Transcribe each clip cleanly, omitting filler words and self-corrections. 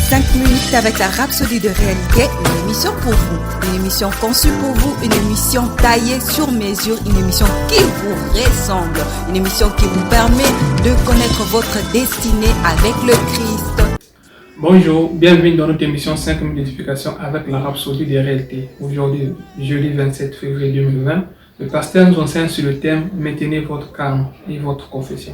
5 minutes avec la Rhapsodie de réalité, une émission pour vous, une émission conçue pour vous, une émission taillée sur mesure, une émission qui vous ressemble, une émission qui vous permet de connaître votre destinée avec le Christ. Bonjour, bienvenue dans notre émission 5 minutes d'édification avec la Rhapsodie de réalité. Aujourd'hui, jeudi 27 février 2020, le pasteur nous enseigne sur le thème « Maintenez votre calme et votre confession ».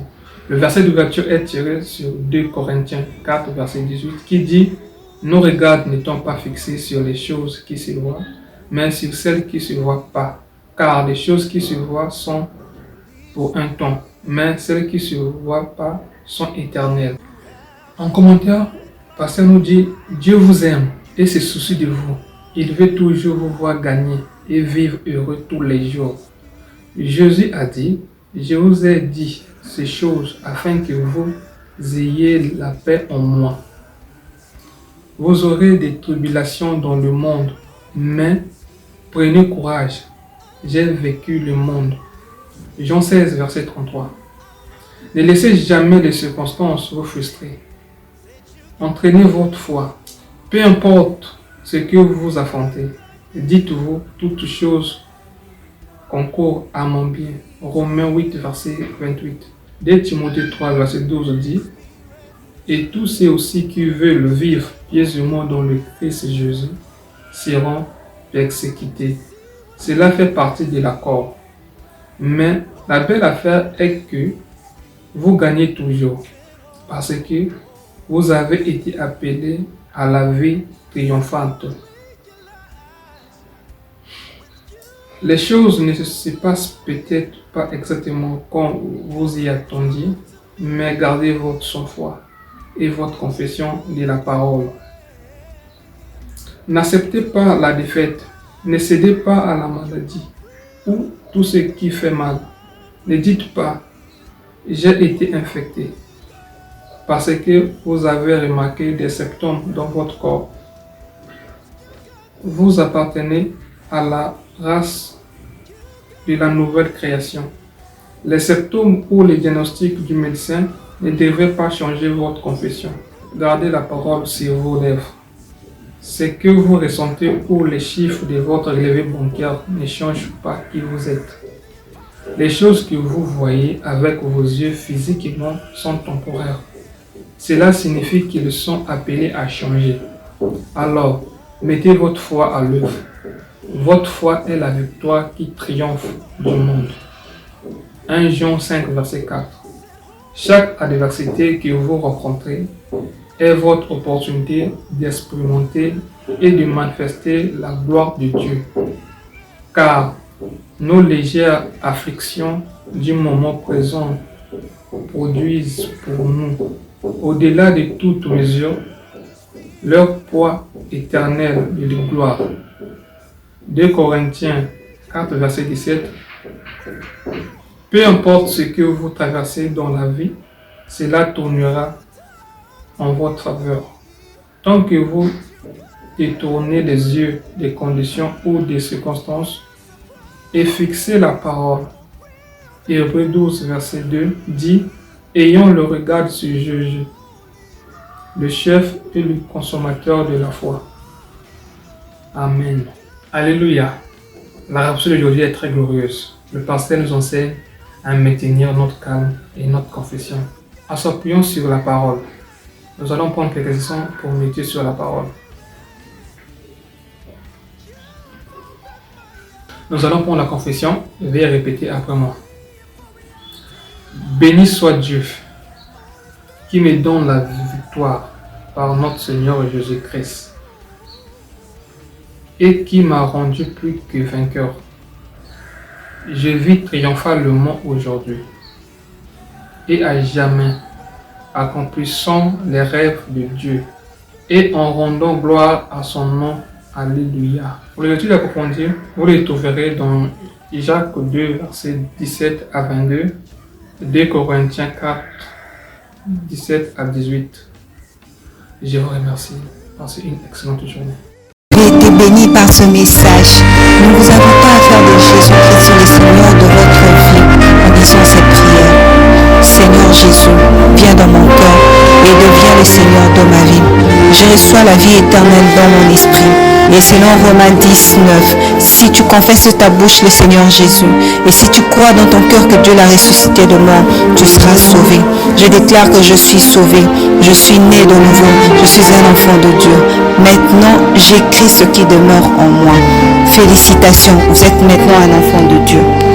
Le verset d'ouverture est tiré sur 2 Corinthiens 4, verset 18, qui dit « Nos regards n'étant pas fixés sur les choses qui se voient, mais sur celles qui ne se voient pas, car les choses qui se voient sont pour un temps, mais celles qui ne se voient pas sont éternelles. » En commentaire, le pasteur nous dit « Dieu vous aime et se soucie de vous. Il veut toujours vous voir gagner et vivre heureux tous les jours. » Jésus a dit « Je vous ai dit ces choses afin que vous ayez la paix en moi. Vous aurez des tribulations dans le monde, mais prenez courage, j'ai vaincu le monde. » Jean 16, verset 33. Ne laissez jamais les circonstances vous frustrer. Entraînez votre foi. Peu importe ce que vous affrontez, dites-vous toutes choses concourent à mon bien. Romains 8, verset 28. 2 Timothée 3, verset 12 dit « Et tous ceux aussi qui veulent vivre pieusement dans le Christ Jésus seront persécutés. » Cela fait partie de l'accord. Mais la belle affaire est que vous gagnez toujours, parce que vous avez été appelés à la vie triomphante. Les choses ne se passent peut-être pas exactement comme vous y attendiez, mais gardez votre sang-froid et votre confession de la parole. N'acceptez pas la défaite, ne cédez pas à la maladie ou tout ce qui fait mal. Ne dites pas « j'ai été infecté » parce que vous avez remarqué des symptômes dans votre corps. Vous appartenez à la race de la nouvelle création. Les symptômes ou les diagnostics du médecin ne devraient pas changer votre confession. Gardez la parole sur vos lèvres. Ce que vous ressentez ou les chiffres de votre relevé bancaire ne changent pas qui vous êtes. Les choses que vous voyez avec vos yeux physiquement sont temporaires. Cela signifie qu'ils sont appelés à changer. Alors, mettez votre foi à l'œuvre. Votre foi est la victoire qui triomphe du monde. 1 Jean 5, verset 4. Chaque adversité que vous rencontrez est votre opportunité d'expérimenter et de manifester la gloire de Dieu. Car nos légères afflictions du moment présent produisent pour nous, au-delà de toute mesure, leur poids éternel de gloire. 2 Corinthiens 4, verset 17. Peu importe ce que vous traversez dans la vie, cela tournera en votre faveur. Tant que vous détournez les yeux des conditions ou des circonstances et fixez la parole. Hébreux 12, verset 2 dit « Ayons le regard sur Jésus, le chef et le consommateur de la foi. » Amen. Alléluia. La rhapsodie d'aujourd'hui est très glorieuse. Le pasteur nous enseigne à maintenir notre calme et notre confession. En s'appuyant sur la parole, nous allons prendre quelques instants pour méditer sur la parole. Nous allons prendre la confession et veuillez répéter après moi. Béni soit Dieu qui me donne la victoire par notre Seigneur Jésus-Christ et qui m'a rendu plus que vainqueur. Je vis triomphalement aujourd'hui et à jamais, accomplissant les rêves de Dieu et en rendant gloire à son nom. Alléluia. Pour les études approfondies, vous les trouverez dans Jacques 2, versets 17 à 22, 2 Corinthiens 4, 17 à 18. Je vous remercie. Passez une excellente journée. Été béni par ce message. Nous vous invitons à faire de Jésus-Christ le Seigneur de votre vie en disant cette prière. Seigneur Jésus, viens dans mon cœur et deviens le Seigneur de ma vie. je reçois la vie éternelle dans mon esprit. Et selon Romains 10:9, si tu confesses de ta bouche le Seigneur Jésus, et si tu crois dans ton cœur que Dieu l'a ressuscité de mort, tu seras sauvé. Je déclare que je suis sauvé, je suis né de nouveau, je suis un enfant de Dieu. Maintenant, j'écris ce qui demeure en moi. Félicitations, vous êtes maintenant un enfant de Dieu.